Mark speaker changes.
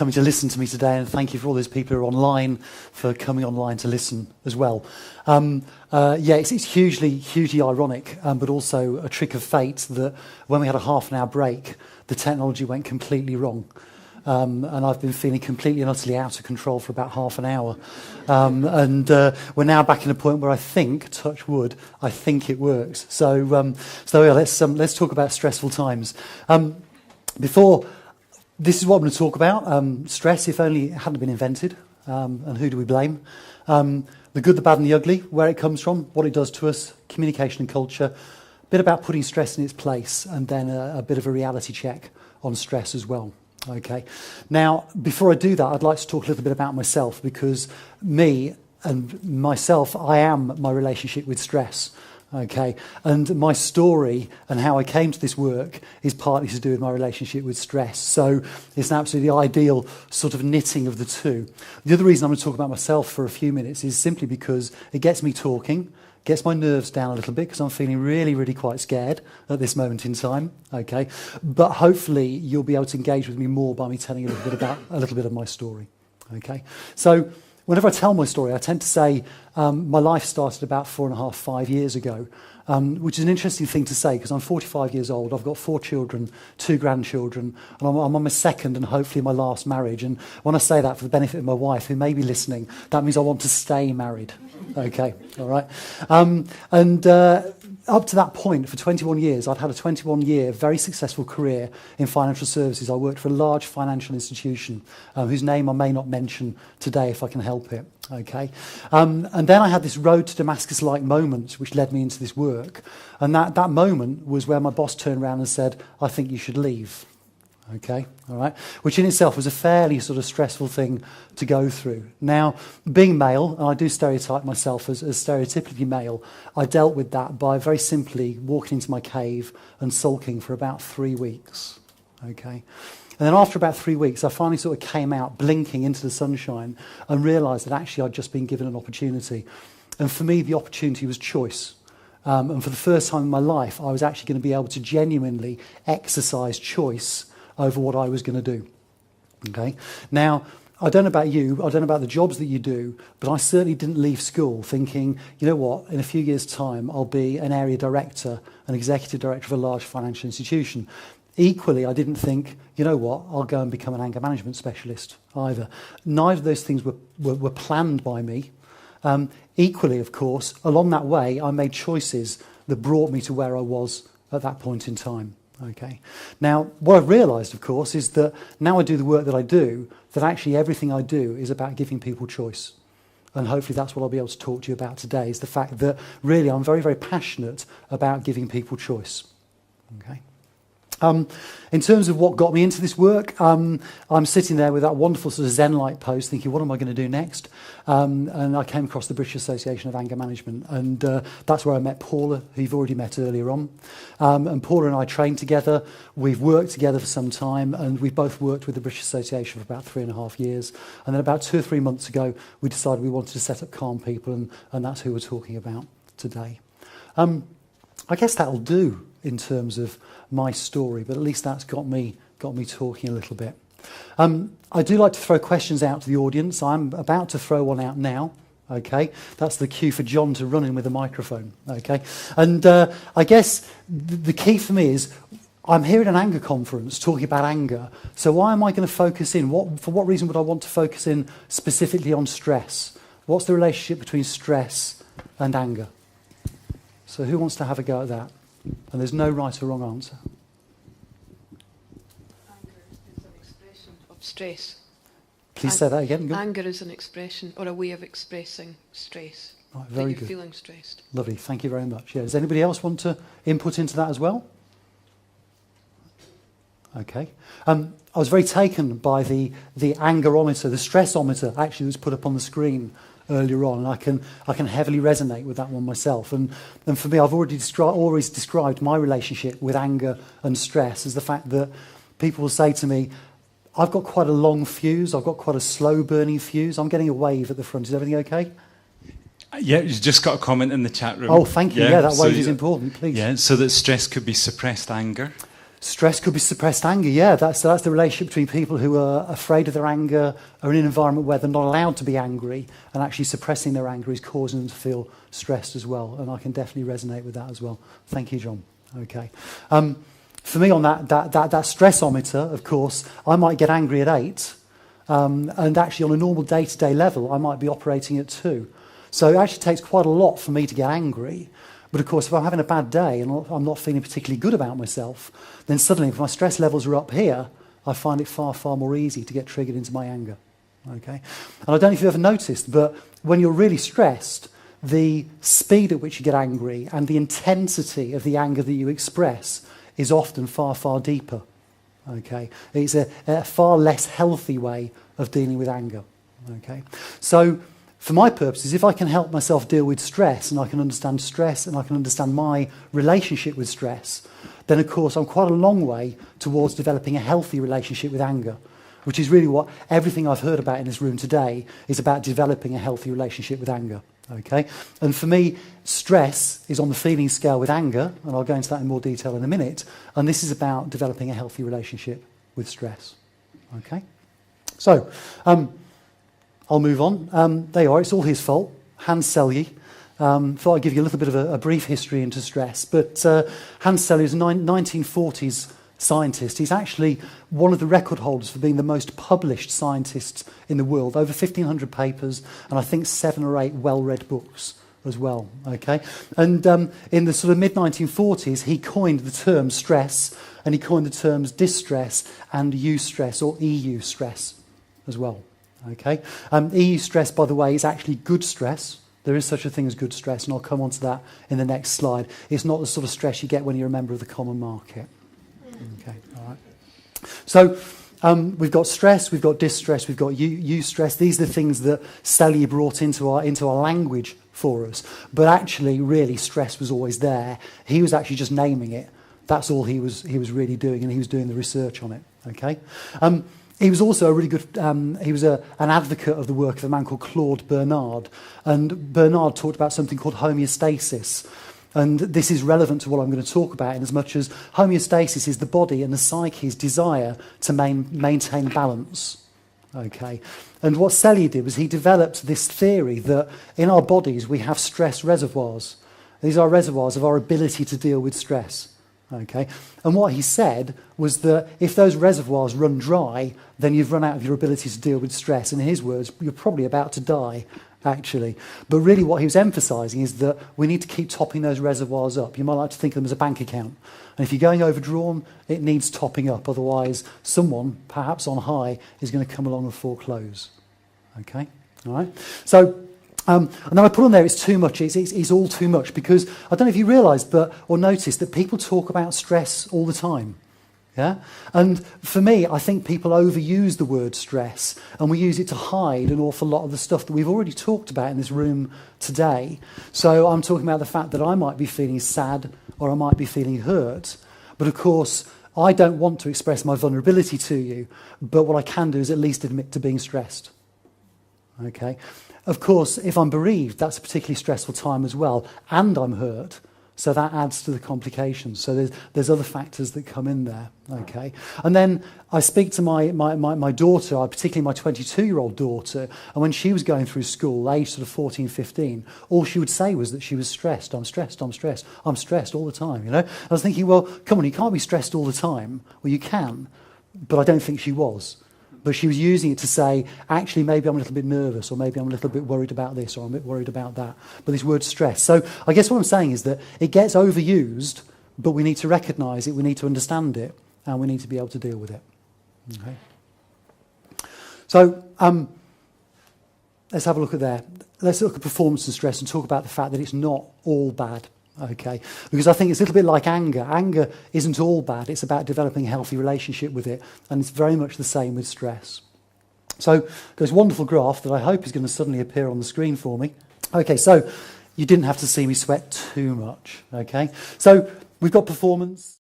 Speaker 1: coming to listen to me today, and thank you for all those people who are online for coming online to listen as well. It's hugely ironic, but also a trick of fate that when we had a half an hour break, the technology went completely wrong. And I've been feeling completely and utterly out of control for about half an hour. We're now back in a point where I think, touch wood, I think it works. So let's talk about stressful times. This is what I'm going to talk about. Stress, if only it hadn't been invented. And who do we blame? The good, the bad and the ugly, where it comes from, what it does to us, communication and culture, a bit about putting stress in its place, and then a bit of a reality check on stress as well. Okay. Now, before I do that, I'd like to talk a little bit about myself, because I am my relationship with stress. Okay. And my story and how I came to this work is partly to do with my relationship with stress. So it's an absolutely ideal sort of knitting of the two. The other reason I'm going to talk about myself for a few minutes is simply because it gets me talking, gets my nerves down a little bit, because I'm feeling really, really quite scared at this moment in time. Okay, but hopefully you'll be able to engage with me more by me telling you a little bit of my story. Okay, so whenever I tell my story, I tend to say my life started about 5 years ago, which is an interesting thing to say because I'm 45 years old. I've got 4 children, 2 grandchildren, and I'm on my second and hopefully my last marriage. And when I say that for the benefit of my wife, who may be listening, that means I want to stay married. Okay, all right. Up to that point, for 21 years, I'd had a 21-year very successful career in financial services. I worked for a large financial institution whose name I may not mention today if I can help it. Okay, and then I had this road to Damascus-like moment which led me into this work, and that moment was where my boss turned around and said, "I think you should leave." Okay, all right, which in itself was a fairly sort of stressful thing to go through. Now, being male, and I do stereotype myself as stereotypically male, I dealt with that by very simply walking into my cave and sulking for about 3 weeks. Okay. And then after about 3 weeks, I finally sort of came out blinking into the sunshine and realised that actually I'd just been given an opportunity. And for me, the opportunity was choice. And for the first time in my life, I was actually going to be able to genuinely exercise choice over what I was going to do. Okay. Now, I don't know about you, I don't know about the jobs that you do, but I certainly didn't leave school thinking, you know what, in a few years' time, I'll be an area director, an executive director of a large financial institution. Equally, I didn't think, you know what, I'll go and become an anger management specialist either. Neither of those things were planned by me. Equally, of course, along that way, I made choices that brought me to where I was at that point in time. Okay. Now, what I've realised, of course, is that now I do the work that I do, that actually everything I do is about giving people choice. And hopefully that's what I'll be able to talk to you about today, is the fact that really I'm very, very passionate about giving people choice. Okay. In terms of what got me into this work, I'm sitting there with that wonderful sort of Zen-like pose thinking, what am I going to do next? And I came across the British Association of Anger Management, and that's where I met Paula, who you've already met earlier on. And Paula and I trained together, we've worked together for some time, and we've both worked with the British Association for about 3.5 years. And then about 2 or 3 months ago, we decided we wanted to set up Calm People, and that's who we're talking about today. I guess that'll do in terms of my story, but at least that's got me talking a little bit. I do like to throw questions out to the audience. I'm about to throw one out now. Okay, that's the cue for John to run in with a microphone. Okay, and I guess the key for me is I'm here at an anger conference talking about anger. So why am I going to focus in? For what reason would I want to focus in specifically on stress? What's the relationship between stress and anger? So who wants to have a go at that? And there's no right or wrong answer.
Speaker 2: Anger is an expression of stress.
Speaker 1: Please say that again. Good.
Speaker 2: Anger is an expression or a way of expressing stress.
Speaker 1: Right, very
Speaker 2: that you're
Speaker 1: good.
Speaker 2: Feeling stressed.
Speaker 1: Lovely. Thank you very much. Yeah. Does anybody else want to input into that as well? Okay. I was very taken by the angerometer, the stressometer actually was put up on the screen earlier on, and I can heavily resonate with that one myself. And for me, I've always described my relationship with anger and stress as the fact that people will say to me, I've got quite a long fuse, I've got quite a slow burning fuse, I'm getting a wave at the front. Is everything okay?
Speaker 3: Yeah, you just got a comment in the chat room.
Speaker 1: Oh, thank you. Yeah, that wave is important, please.
Speaker 3: Yeah, so that stress could be suppressed anger.
Speaker 1: Stress could be suppressed anger, yeah. That's the relationship between people who are afraid of their anger, are in an environment where they're not allowed to be angry, and actually suppressing their anger is causing them to feel stressed as well. And I can definitely resonate with that as well. Thank you, John. Okay. For me on that stressometer, of course, I might get angry at 8, and actually on a normal day-to-day level, I might be operating at 2. So it actually takes quite a lot for me to get angry. But of course, if I'm having a bad day and I'm not feeling particularly good about myself, then suddenly if my stress levels are up here, I find it far, far more easy to get triggered into my anger. Okay? And I don't know if you've ever noticed, but when you're really stressed, the speed at which you get angry and the intensity of the anger that you express is often far, far deeper. Okay? It's a far less healthy way of dealing with anger. Okay? So, for my purposes, if I can help myself deal with stress and I can understand stress and I can understand my relationship with stress, then of course I'm quite a long way towards developing a healthy relationship with anger, which is really what everything I've heard about in this room today is about, developing a healthy relationship with anger. Okay? And for me, stress is on the feeling scale with anger, and I'll go into that in more detail in a minute, and this is about developing a healthy relationship with stress. Okay? So, I'll move on. There you are. It's all his fault. Hans Selye. Thought I'd give you a little bit of a brief history into stress. But Hans Selye is a 1940s scientist. He's actually one of the record holders for being the most published scientist in the world. Over 1,500 papers and I think 7 or 8 well-read books as well. Okay, and in the sort of mid-1940s, he coined the term stress, and he coined the terms distress and eustress or EU stress as well. Okay, EU stress, by the way, is actually good stress. There is such a thing as good stress, and I'll come on to that in the next slide. It's not the sort of stress you get when you're a member of the common market. Okay, all right. So we've got stress, we've got distress, we've got eustress. These are the things that Selye brought into our language for us. But actually, really, stress was always there. He was actually just naming it. That's all he was really doing, and he was doing the research on it. Okay. He was also a really good, he was an advocate of the work of a man called Claude Bernard. And Bernard talked about something called homeostasis. And this is relevant to what I'm going to talk about, in as much as homeostasis is the body and the psyche's desire to maintain balance. Okay. And what Selye did was he developed this theory that in our bodies we have stress reservoirs. These are reservoirs of our ability to deal with stress. Okay, and what he said was that if those reservoirs run dry, then you've run out of your ability to deal with stress. And in his words, you're probably about to die, actually. But really what he was emphasising is that we need to keep topping those reservoirs up. You might like to think of them as a bank account. And if you're going overdrawn, it needs topping up. Otherwise, someone, perhaps on high, is going to come along and foreclose. Okay, all right. So, and then I put on there, it's too much, it's all too much, because I don't know if you realise or notice that people talk about stress all the time. Yeah? And for me, I think people overuse the word stress, and we use it to hide an awful lot of the stuff that we've already talked about in this room today. So I'm talking about the fact that I might be feeling sad or I might be feeling hurt, but of course I don't want to express my vulnerability to you, but what I can do is at least admit to being stressed. Okay? Of course, if I'm bereaved, that's a particularly stressful time as well, and I'm hurt, so that adds to the complications. So there's other factors that come in there, okay? And then I speak to my daughter, particularly my 22-year-old daughter, and when she was going through school, aged sort of 14, 15, all she would say was that she was stressed. I'm stressed, I'm stressed, I'm stressed all the time, you know? I was thinking, well, come on, you can't be stressed all the time. Well, you can, but I don't think she was. But she was using it to say, actually, maybe I'm a little bit nervous, or maybe I'm a little bit worried about this, or I'm a bit worried about that. But this word stress. So I guess what I'm saying is that it gets overused, but we need to recognise it, we need to understand it, and we need to be able to deal with it. Okay. So let's have a look at there. Let's look at performance and stress and talk about the fact that it's not all bad. Okay, because I think it's a little bit like anger. Anger isn't all bad. It's about developing a healthy relationship with it. And it's very much the same with stress. So there's a wonderful graph that I hope is going to suddenly appear on the screen for me. Okay, so you didn't have to see me sweat too much. Okay, so we've got performance.